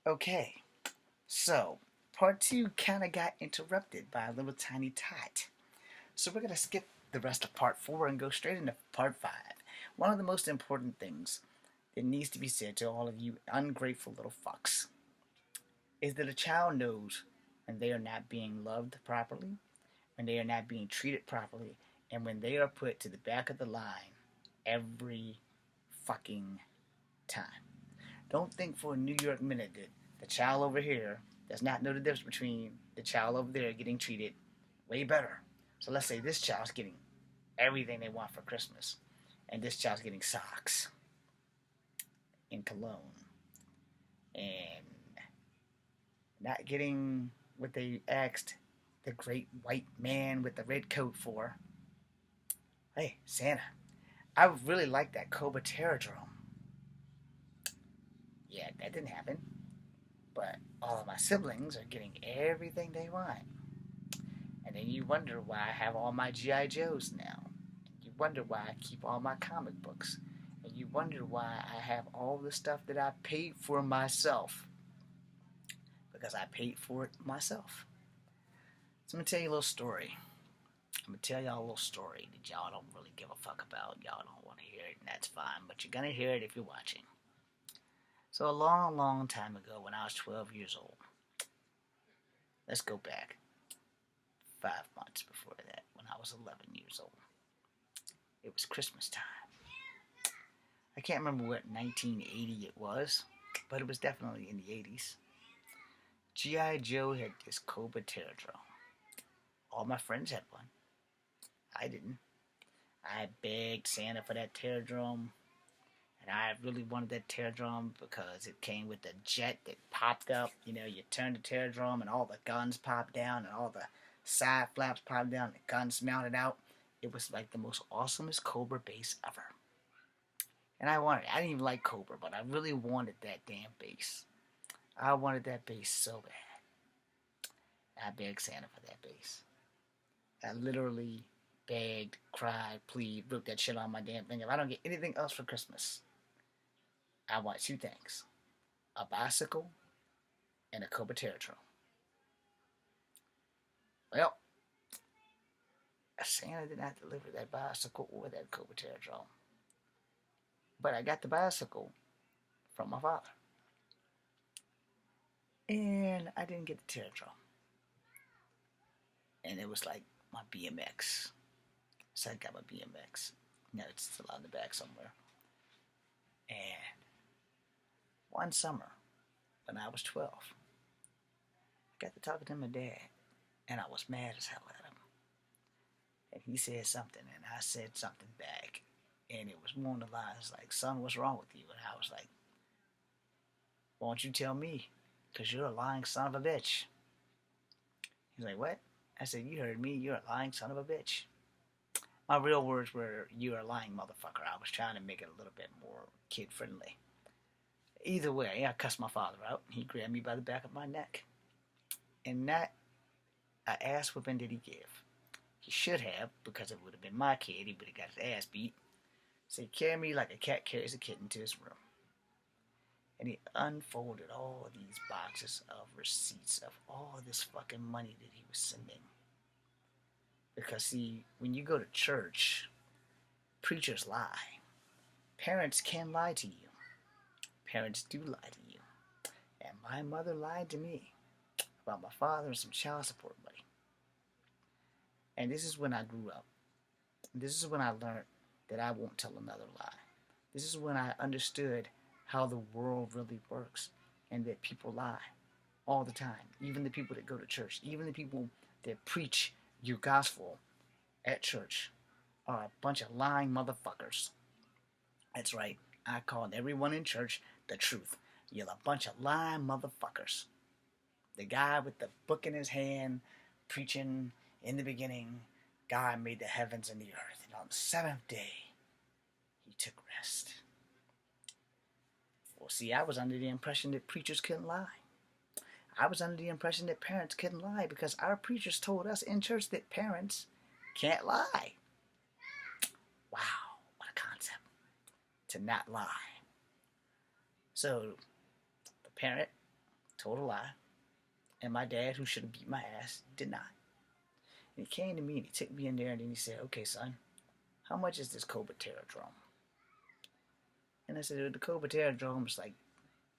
Okay, so part two kind of got interrupted by a little tiny tot. So we're going to skip the rest of part four and go straight into part five. One of the most important things that needs to be said to all of you ungrateful little fucks is that a child knows when they are not being loved properly, when they are not being treated properly, and when they are put to the back of the line every fucking time. Don't think for a New York minute that the child over here does not know the difference between the child over there getting treated way better. So let's say this child's getting everything they want for Christmas, and this child's getting socks and cologne and not getting what they asked the great white man with the red coat for. Hey, Santa, I would really like that Cobra Terradrome. Yeah, that didn't happen. But all of my siblings are getting everything they want. And then you wonder why I have all my G.I. Joes now. You wonder why I keep all my comic books. And you wonder why I have all the stuff that I paid for myself. Because I paid for it myself. So I'm going to tell you a little story. I'm going to tell y'all a little story that y'all don't really give a fuck about. Y'all don't want to hear it, and that's fine. But you're going to hear it if you're watching. So a long, long time ago when I was 12 years old. Let's go back 5 months before that when I was 11 years old. It was Christmas time. I can't remember what 1980 it was, but it was definitely in the 80s. G.I. Joe had this Cobra Terradrome. All my friends had one. I didn't. I begged Santa for that Terradrome, and I really wanted that Terradrome because it came with a jet that popped up. You know, you turn the Terradrome and all the guns popped down and all the side flaps popped down and the guns mounted out. It was like the most awesomest Cobra base ever. And I wanted it. I didn't even like Cobra, but I really wanted that damn base. I wanted that base so bad. I begged Santa for that base. I literally begged, cried, pleaded, wrote that shit on my damn thing. If I don't get anything else for Christmas, I want two things. A bicycle and a Cobra Terratron. Well, Santa did not deliver that bicycle or that Cobra Terratron. But I got the bicycle from my father. And I didn't get the Terratron. And it was like my BMX. So I got my BMX. Now it's still on the back somewhere. And one summer, when I was 12, I got to talking to my dad. And I was mad as hell at him. And he said something, and I said something back. And it was more on the lines like, son, what's wrong with you? And I was like, why don't you tell me? Because you're a lying son of a bitch. He's like, what? I said, you heard me. You're a lying son of a bitch. My real words were, you're a lying motherfucker. I was trying to make it a little bit more kid-friendly. Either way, I cussed my father out. He grabbed me by the back of my neck. And that a ass whipping did he give. He should have, because it would have been my kid. He would have got his ass beat. So he carried me like a cat carries a kitten to his room. And he unfolded all of these boxes of receipts of all of this fucking money that he was sending. Because, see, when you go to church, preachers lie. Parents can lie to you. Parents do lie to you. And my mother lied to me about my father and some child support money. And this is when I grew up. This is when I learned that I won't tell another lie. This is when I understood how the world really works and that people lie all the time. Even the people that go to church, even the people that preach your gospel at church are a bunch of lying motherfuckers. That's right. I called everyone in church the truth. You're a bunch of lying motherfuckers. The guy with the book in his hand preaching in the beginning, God made the heavens and the earth, and on the seventh day, he took rest. Well, see, I was under the impression that preachers couldn't lie. I was under the impression that parents couldn't lie because our preachers told us in church that parents can't lie. Wow, what a concept. To not lie. So, the parent told a lie, and my dad, who should have beat my ass, did not. And he came to me and he took me in there and then he said, "Okay, son, how much is this Copateradrome?" And I said, "The Copateradrome is like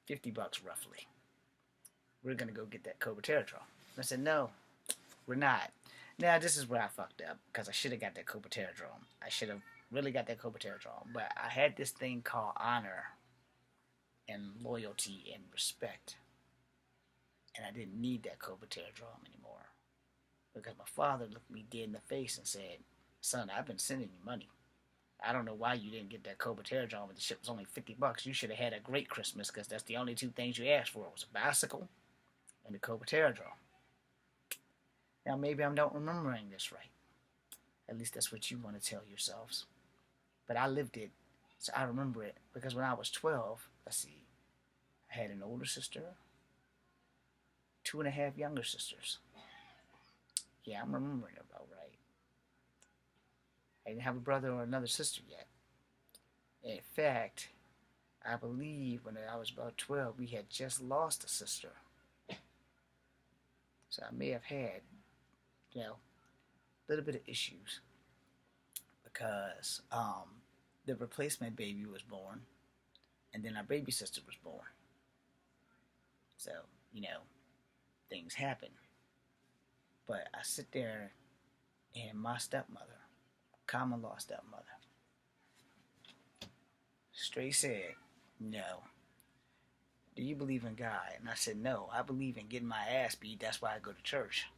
$50 roughly. We're gonna go get that Copateradrome." I said, "No, we're not." Now this is where I fucked up because I should have got that Copateradrome. I should have really got that Copateradrome, but I had this thing called honor and loyalty and respect, and I didn't need that Copateradrome anymore because my father looked me dead in the face and said, "Son, I've been sending you money. I don't know why you didn't get that Copateradrome, but the shit was only $50. You should have had a great Christmas because that's the only two things you asked for was a bicycle and the Copateradrome." Now maybe I'm not remembering this right. At least that's what you want to tell yourselves. But I lived it, so I remember it because when I was 12, let's see, I had an older sister, 2.5 younger sisters. Yeah, I'm remembering it about right. I didn't have a brother or another sister yet. In fact, I believe when I was about 12, we had just lost a sister. So I may have had, a little bit of issues because the replacement baby was born, and then our baby sister was born. So, things happen. But I sit there and my stepmother, common law stepmother, straight said, "No. Do you believe in God?" And I said, "No, I believe in getting my ass beat. That's why I go to church."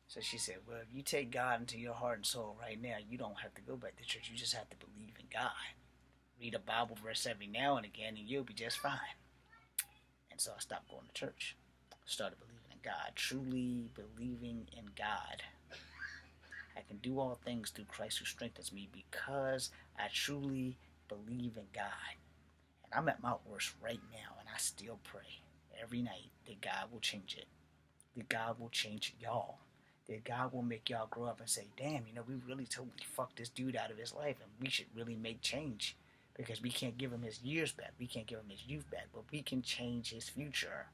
So she said, "Well, if you take God into your heart and soul right now, you don't have to go back to church. You just have to believe in God. Read a Bible verse every now and again, and you'll be just fine." And so I stopped going to church. Started believing in God, truly believing in God. I can do all things through Christ who strengthens me because I truly believe in God. And I'm at my worst right now, and I still pray every night that God will change it. That God will change y'all. That God will make y'all grow up and say, "Damn, we really totally fucked this dude out of his life, and we should really make change. Because we can't give him his years back. We can't give him his youth back, but we can change his future."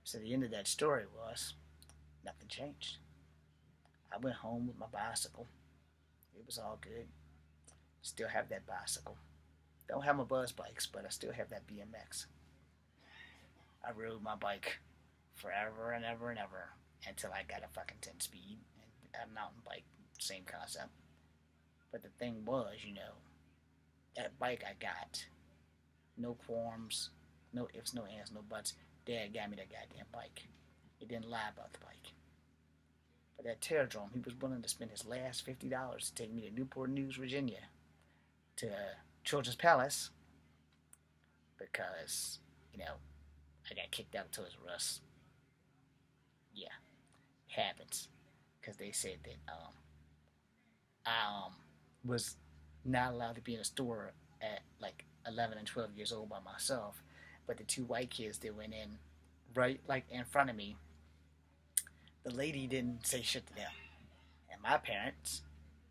So the end of that story was, nothing changed. I went home with my bicycle. It was all good. Still have that bicycle. Don't have my buzz bikes, but I still have that BMX. I rode my bike forever and ever and ever until I got a fucking 10 speed and a mountain bike, same concept. But the thing was, that bike I got, no qualms, no ifs, no ands, no buts. Dad got me that goddamn bike. He didn't lie about the bike. But that Teradrome, he was willing to spend his last $50 to take me to Newport News, Virginia, to Children's Palace, because, I got kicked out of Toys R Us. Yeah, it happens. Because they said that I was not allowed to be in a store at like 11 and 12 years old by myself. But the two white kids that went in right like in front of me, the lady didn't say shit to them. And my parents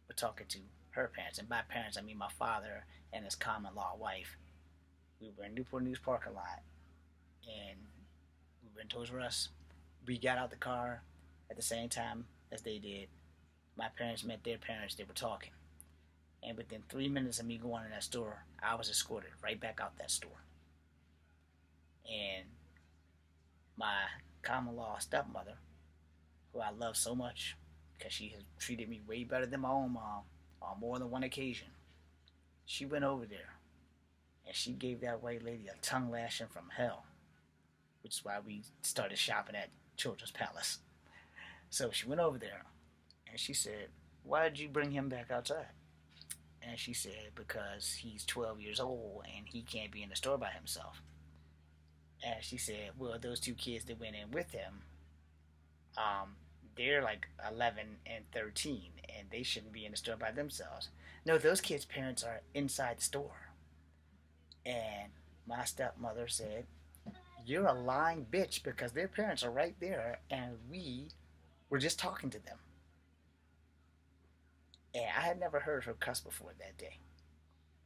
were talking to her parents. And by parents, I mean my father and his common law wife. We were in Newport News parking lot. And we were in Toys R Us. We got out the car at the same time as they did. My parents met their parents. They were talking. And within 3 minutes of me going in that store, I was escorted right back out that store. And my common law stepmother, who I love so much because she has treated me way better than my own mom on more than one occasion, she went over there and she gave that white lady a tongue lashing from hell, which is why we started shopping at Children's Palace. So she went over there and she said, "Why did you bring him back outside?" And she said, "Because he's 12 years old and he can't be in the store by himself." And she said, "Well, those two kids that went in with him, they're like 11 and 13, and they shouldn't be in the store by themselves. No, those kids' parents are inside the store." And my stepmother said, "You're a lying bitch because their parents are right there, and we were just talking to them." And I had never heard her cuss before that day.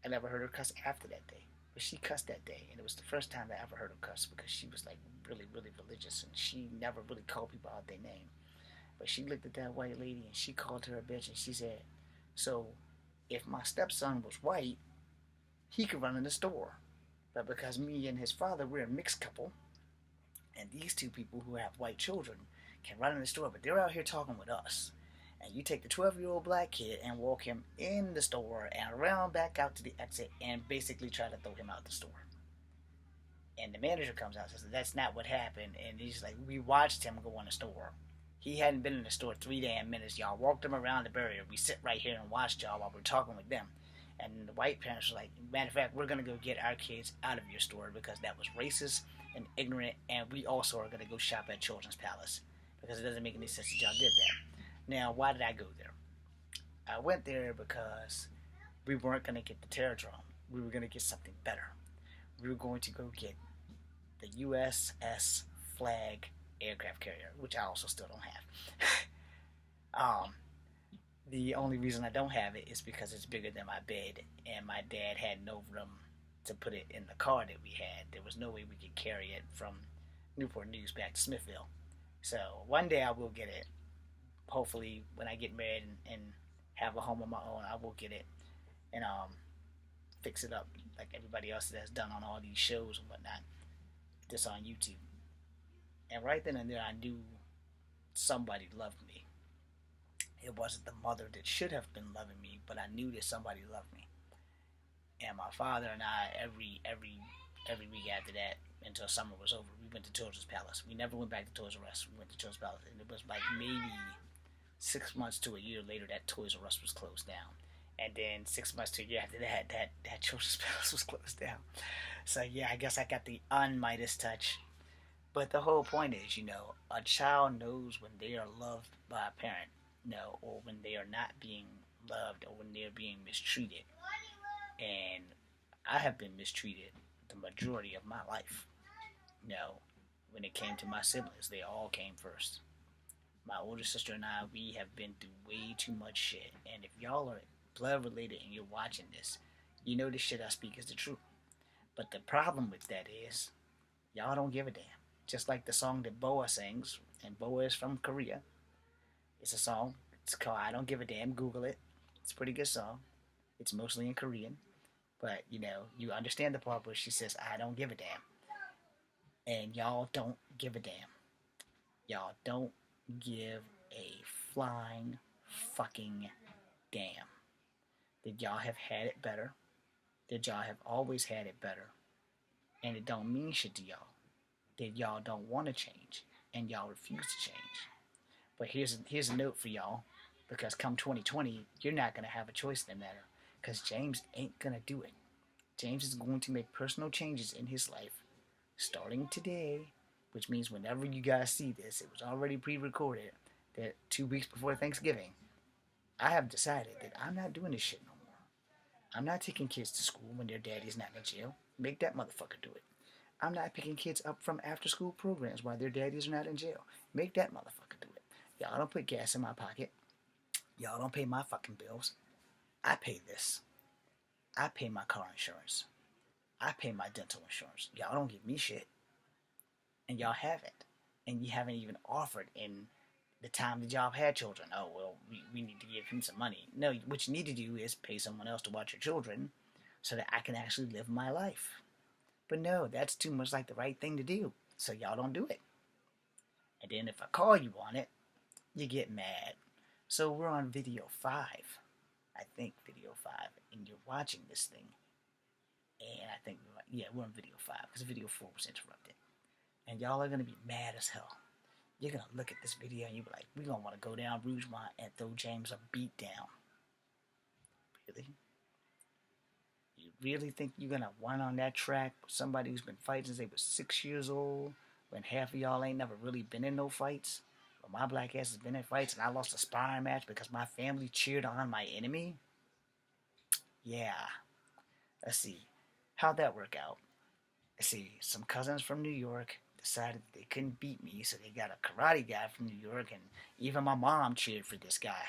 I never heard her cuss after that day. But she cussed that day, and it was the first time I ever heard her cuss because she was like really, really religious, and she never really called people out their name. But she looked at that white lady and she called her a bitch, and she said, "So, if my stepson was white, he could run in the store. But because me and his father, we're a mixed couple, and these two people who have white children can run in the store, but they're out here talking with us. And you take the 12-year-old black kid and walk him in the store and around back out to the exit and basically try to throw him out the store." And the manager comes out and says, "That's not what happened." And he's like, "We watched him go in the store. He hadn't been in the store 3 damn minutes. Y'all walked him around the barrier. We sit right here and watched y'all while we're talking with them." And the white parents were like, "Matter of fact, we're going to go get our kids out of your store because that was racist and ignorant. And we also are going to go shop at Children's Palace because it doesn't make any sense that y'all did that." Now, why did I go there? I went there because we weren't going to get the Terradrome. We were going to get something better. We were going to go get the USS Flag aircraft carrier, which I also still don't have. The only reason I don't have it is because it's bigger than my bed, and my dad had no room to put it in the car that we had. There was no way we could carry it from Newport News back to Smithville. So one day I will get it. Hopefully, when I get married and have a home of my own, I will get it and fix it up like everybody else that's done on all these shows and whatnot. This on YouTube. And right then and there, I knew somebody loved me. It wasn't the mother that should have been loving me, but I knew that somebody loved me. And my father and I, every week after that, until summer was over, we went to Children's Palace. We never went back to Toys R Us. We went to Children's Palace, and it was like maybe 6 months to a year later that Toys R Us was closed down. And then 6 months to a year after that Children's Palace was closed down. So yeah, I guess I got the un-Midas touch. But the whole point is, a child knows when they are loved by a parent, or when they are not being loved, or when they're being mistreated. And I have been mistreated the majority of my life. When it came to my siblings, they all came first. My older sister and I, we have been through way too much shit. And if y'all are blood related and you're watching this, you know the shit I speak is the truth. But the problem with that is, y'all don't give a damn. Just like the song that Boa sings, and Boa is from Korea. It's a song. It's called "I Don't Give a Damn." Google it. It's a pretty good song. It's mostly in Korean. But, you understand the part where she says, "I don't give a damn." And y'all don't give a damn. Y'all don't give a flying fucking damn. That y'all have had it better. That y'all have always had it better. And it don't mean shit to y'all. That y'all don't want to change. And y'all refuse to change. But here's a note for y'all. Because come 2020, you're not going to have a choice in that matter. Because James ain't going to do it. James is going to make personal changes in his life. Starting today. Which means whenever you guys see this, it was already pre-recorded. That 2 weeks before Thanksgiving. I have decided that I'm not doing this shit no more. I'm not taking kids to school when their daddy's not in jail. Make that motherfucker do it. I'm not picking kids up from after-school programs while their daddies are not in jail. Make that motherfucker do it. Y'all don't put gas in my pocket. Y'all don't pay my fucking bills. I pay this. I pay my car insurance. I pay my dental insurance. Y'all don't give me shit. And y'all haven't. And you haven't even offered in the time that y'all have had children. Oh, well, we need to give him some money. No, what you need to do is pay someone else to watch your children so that I can actually live my life. But no, that's too much like the right thing to do. So y'all don't do it. And then if I call you on it, you get mad. So we're on video 5. I think video 5. And you're watching this thing. And I think, we're on video 5 because video 4 was interrupted. And y'all are going to be mad as hell. You're going to look at this video and you'll be like, we're going to want to go down Rougemont and throw James a beat down. Really? You really think you're going to run on that track with somebody who's been fighting since they were 6 years old, when half of y'all ain't never really been in no fights? But my black ass has been in fights and I lost a sparring match because my family cheered on my enemy? Yeah. Let's see. How'd that work out? Let's see. Some cousins from New York decided they couldn't beat me, so they got a karate guy from New York, and even my mom cheered for this guy.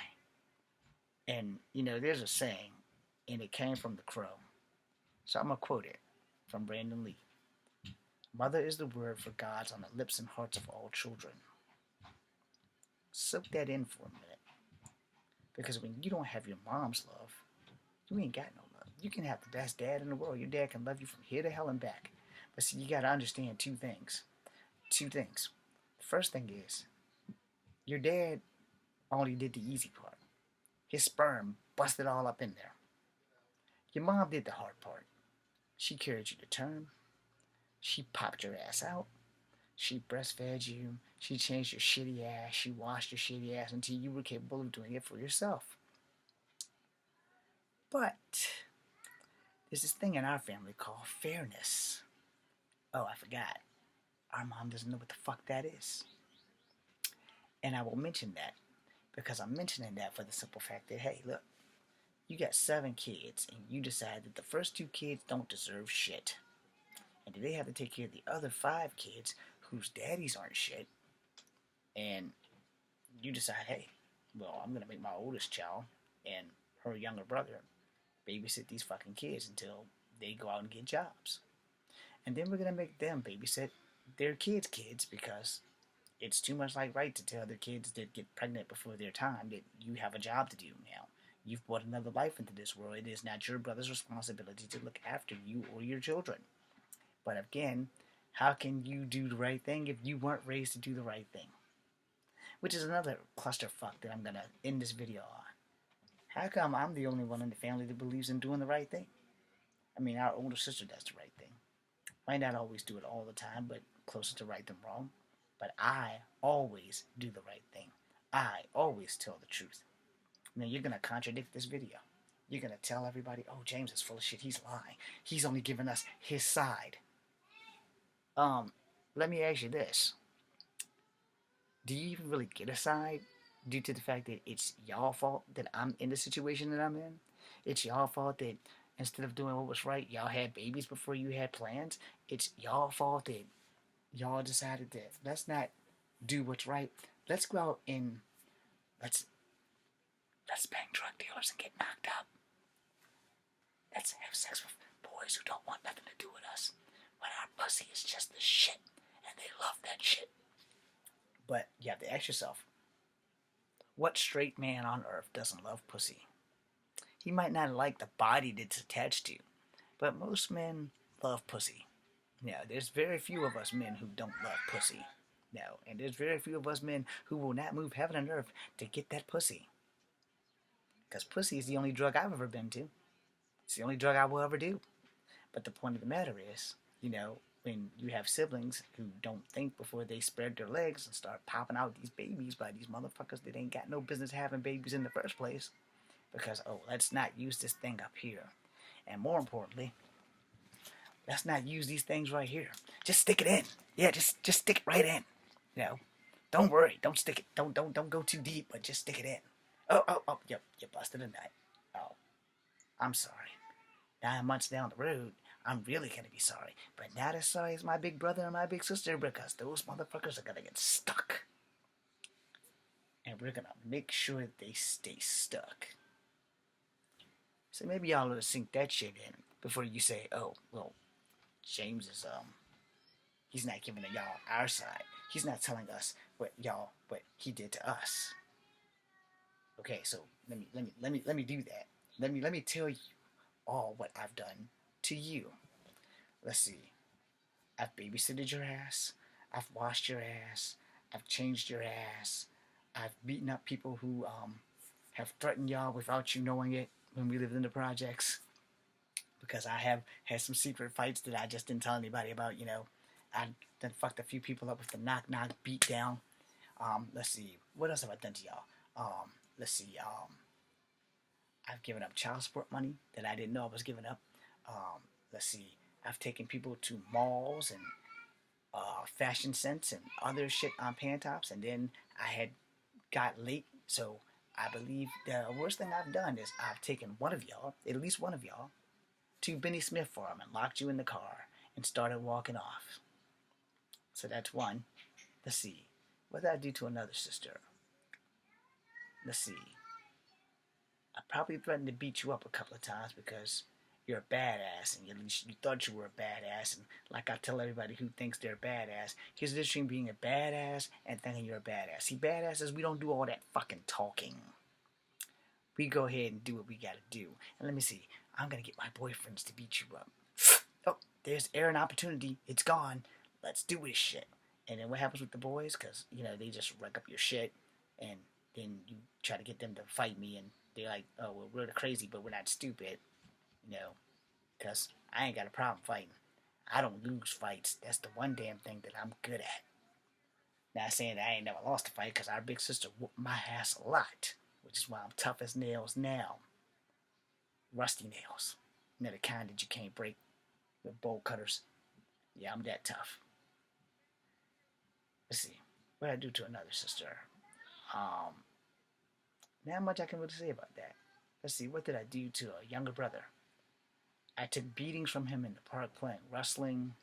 And, there's a saying, and it came from The Crow. So I'm going to quote it. from Brandon Lee. Mother is the word for God's on the lips and hearts of all children. Soak that in for a minute. Because when you don't have your mom's love, you ain't got no love. You can have the best dad in the world. Your dad can love you from here to hell and back. But see, you got to understand two things. Two things. The first thing is, your dad only did the easy part. His sperm busted all up in there. Your mom did the hard part. She carried you to term. She popped your ass out. She breastfed you. She changed your shitty ass. She washed your shitty ass until you were capable of doing it for yourself. But there's this thing in our family called fairness. Oh, I forgot. Our mom doesn't know what the fuck that is. And I will mention that because I'm mentioning that for the simple fact that, hey, look, you got 7 kids and you decide that the first 2 kids don't deserve shit. And they have to take care of the other 5 kids whose daddies aren't shit. And you decide, hey, well, I'm going to make my oldest child and her younger brother babysit these fucking kids until they go out and get jobs. And then we're going to make them babysit their kids' kids because it's too much like right to tell their kids that get pregnant before their time that you have a job to do now. You've brought another life into this world. It is not your brother's responsibility to look after you or your children. But again, how can you do the right thing if you weren't raised to do the right thing? Which is another clusterfuck that I'm going to end this video on. How come I'm the only one in the family that believes in doing the right thing? I mean, our older sister does the right thing. Might not always do it all the time, but closer to right than wrong. But I always do the right thing. I always tell the truth. Now, you're going to contradict this video. You're going to tell everybody, oh, James is full of shit. He's lying. He's only giving us his side. Let me ask you this. Do you even really get a side due to the fact that it's y'all fault that I'm in the situation that I'm in? It's y'all fault that instead of doing what was right, y'all had babies before you had plans? It's y'all fault that y'all decided that let's not do what's right. Let's go out and let's bang drug dealers and get knocked up. Let's have sex with boys who don't want nothing to do with us. When our pussy is just the shit and they love that shit. But you have to ask yourself, what straight man on earth doesn't love pussy? He might not like the body that's attached to, but most men love pussy. Now, there's very few of us men who don't love pussy. No, and there's very few of us men who will not move heaven and earth to get that pussy. Because pussy is the only drug I've ever been to. It's the only drug I will ever do. But the point of the matter is, when you have siblings who don't think before they spread their legs and start popping out these babies by these motherfuckers that ain't got no business having babies in the first place. Because, let's not use this thing up here. And more importantly, let's not use these things right here. Just stick it in. Yeah, just stick it right in. Don't worry. Don't stick it. Don't go too deep, but just stick it in. Oh, you busted a nut. Oh, I'm sorry. 9 months down the road, I'm really going to be sorry. But not as sorry as my big brother and my big sister because those motherfuckers are going to get stuck. And we're going to make sure they stay stuck. So maybe y'all ought to sink that shit in before you say, oh, well, James is, he's not giving y'all our side. He's not telling us what he did to us. Okay, so let me do that. Let me tell you all what I've done to you. Let's see. I've babysitted your ass. I've washed your ass. I've changed your ass. I've beaten up people who have threatened y'all without you knowing it when we lived in the projects. Because I have had some secret fights that I just didn't tell anybody about, I done fucked a few people up with the knock beat down. Let's see. What else have I done to y'all? Let's see. I've given up child support money that I didn't know I was giving up. Let's see. I've taken people to malls and Fashion Sense and other shit on Pantops, and then I had got late, so I believe the worst thing I've done is I've taken one of y'all, at least one of y'all, to Benny Smith Farm and locked you in the car and started walking off. So that's one. Let's see. What did I do to another sister? Let's see. I probably threatened to beat you up a couple of times because you're a badass, and at least you thought you were a badass. And like I tell everybody who thinks they're a badass, here's the difference between being a badass and thinking you're a badass. See, badasses, we don't do all that fucking talking. We go ahead and do what we gotta do. And let me see, I'm gonna get my boyfriends to beat you up. Oh, there's air and opportunity. It's gone. Let's do this shit. And then what happens with the boys? Because, you know, they just wreck up your shit. And then you try to get them to fight me. And they're like, oh, well, we're crazy, but we're not stupid. You know, because I ain't got a problem fighting. I don't lose fights. That's the one damn thing that I'm good at. Not saying that I ain't never lost a fight, because our big sister whooped my ass a lot. Which is why I'm tough as nails now. Rusty nails. You know, the kind that you can't break with bolt cutters. Yeah, I'm that tough. Let's see. What did I do to another sister? Not much I can really say about that. Let's see. What did I do to a younger brother? I took beatings from him in the park playing wrestling.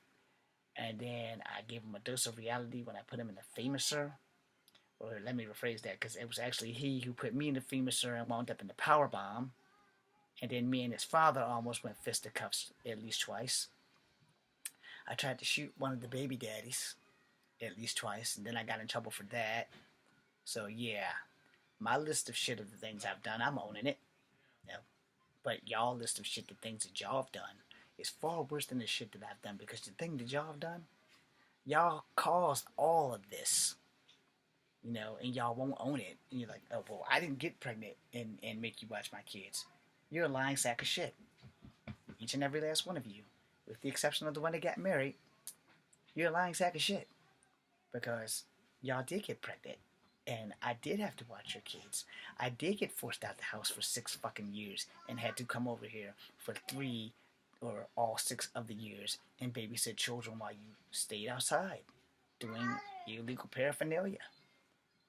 And then I gave him a dose of reality when I put him in the Famouser. Or let me rephrase that, because it was actually he who put me in the Famouser and wound up in the power bomb. And then me and his father almost went fisticuffs at least twice. I tried to shoot one of the baby daddies at least twice, and then I got in trouble for that. So yeah, my list of shit of the things I've done, I'm owning it. You know? But y'all list of shit, the things that y'all have done, is far worse than the shit that I've done, because the thing that y'all have done, y'all caused all of this. You know, and y'all won't own it. And you're like, oh, well, I didn't get pregnant and make you watch my kids. You're a lying sack of shit. Each and every last one of you. With the exception of the one that got married. You're a lying sack of shit. Because y'all did get pregnant. And I did have to watch your kids. I did get forced out the house for 6 fucking years. And had to come over here for 3 or all 6 of the years. And babysit children while you stayed outside. Doing illegal paraphernalia.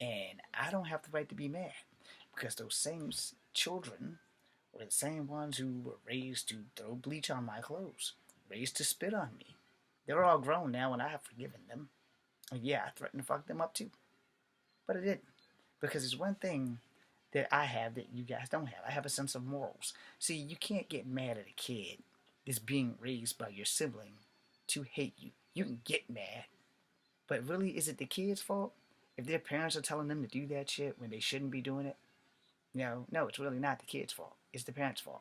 And I don't have the right to be mad, because those same children were the same ones who were raised to throw bleach on my clothes, raised to spit on me. They're all grown now, and I have forgiven them. And yeah, I threatened to fuck them up too. But I didn't, because there's one thing that I have that you guys don't have. I have a sense of morals. See, you can't get mad at a kid that's being raised by your sibling to hate you. You can get mad, but really, is it the kid's fault? If their parents are telling them to do that shit when they shouldn't be doing it, no, it's really not the kid's fault. It's the parents' fault.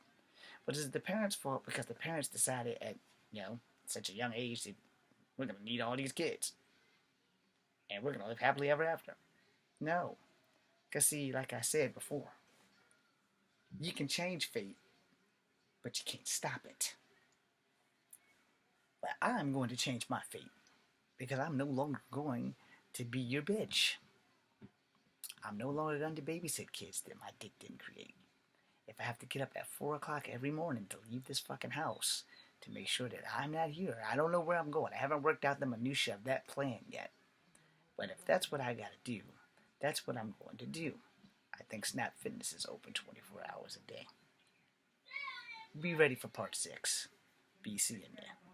But is it the parents' fault because the parents decided at, such a young age that we're going to need all these kids and we're going to live happily ever after? No. Because see, like I said before, you can change fate, but you can't stop it. But I'm going to change my fate, because I'm no longer going to be your bitch. I'm no longer going to babysit kids that my dick didn't create. If I have to get up at 4 o'clock every morning to leave this fucking house to make sure that I'm not here, I don't know where I'm going. I haven't worked out the minutia of that plan yet. But if that's what I gotta do, that's what I'm going to do. I think Snap Fitness is open 24 hours a day. Be ready for part 6. Be seeing there.